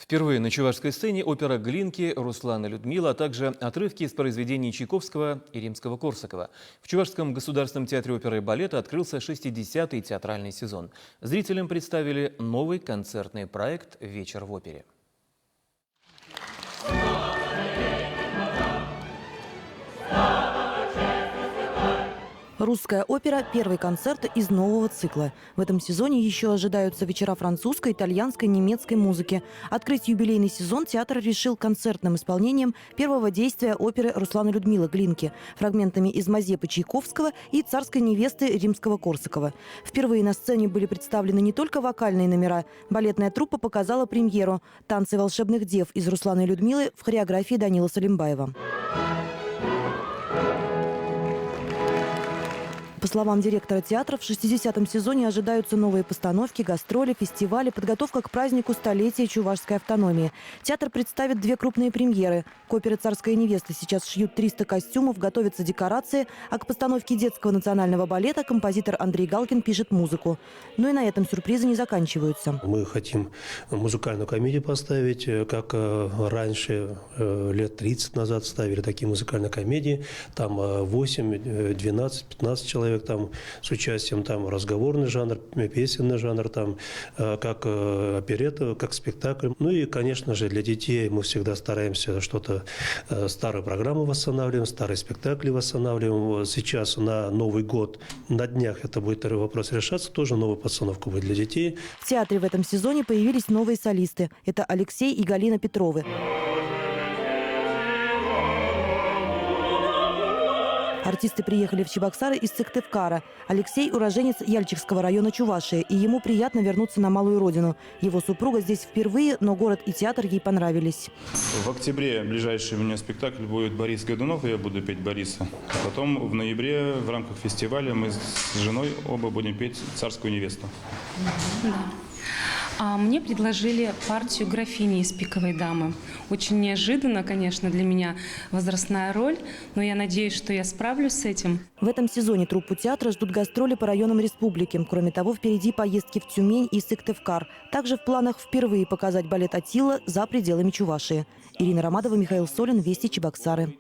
Впервые на чувашской сцене опера «Глинки» Руслан и Людмила, а также отрывки из произведений Чайковского и Римского-Корсакова. В Чувашском государственном театре оперы и балета открылся 60-й театральный сезон. Зрителям представили новый концертный проект «Вечер в опере». Русская опера – первый концерт из нового цикла. В этом сезоне еще ожидаются вечера французской, итальянской, немецкой музыки. Открыть юбилейный сезон театр решил концертным исполнением первого действия оперы Руслана и Людмилы «Глинки», фрагментами из «Мазепы» Чайковского и «Царской невесты» Римского-Корсакова. Впервые на сцене были представлены не только вокальные номера. Балетная труппа показала премьеру «Танцы волшебных дев» из Руслана и Людмилы в хореографии Данила Салимбаева. По словам директора театра, в 60-м сезоне ожидаются новые постановки, гастроли, фестивали, подготовка к празднику столетия чувашской автономии. Театр представит две крупные премьеры. К опере «Царская невеста» сейчас шьют 300 костюмов, готовятся декорации, а к постановке детского национального балета композитор Андрей Галкин пишет музыку. Но и на этом сюрпризы не заканчиваются. Мы хотим музыкальную комедию поставить, как раньше, лет 30 назад ставили такие музыкальные комедии. Там 8, 12, 15 человек там с участием, там разговорный жанр, песенный жанр, там как оперетта, как спектакль. Ну и, конечно же, для детей мы всегда стараемся что-то, старые программы восстанавливаем, старые спектакли восстанавливаем. Сейчас на Новый год, на днях это будет вопрос решаться, тоже новая постановка будет для детей. В театре в этом сезоне появились новые солисты. Это Алексей и Галина Петровы. Артисты приехали в Чебоксары из Сыктывкара. Алексей – уроженец Яльчикского района Чувашии, и ему приятно вернуться на малую родину. Его супруга здесь впервые, но город и театр ей понравились. В октябре ближайший у меня спектакль будет «Борис Годунов», и я буду петь Бориса. А потом в ноябре в рамках фестиваля мы с женой оба будем петь «Царскую невесту». Да. А мне предложили партию графини из «Пиковой дамы». Очень неожиданно, конечно, для меня возрастная роль, но я надеюсь, что я справлюсь с этим. В этом сезоне труппу театра ждут гастроли по районам республики. Кроме того, впереди поездки в Тюмень и Сыктывкар. Также в планах впервые показать балет «Аттила» за пределами Чувашии. Ирина Ромадова, Михаил Солин, Вести, Чебоксары.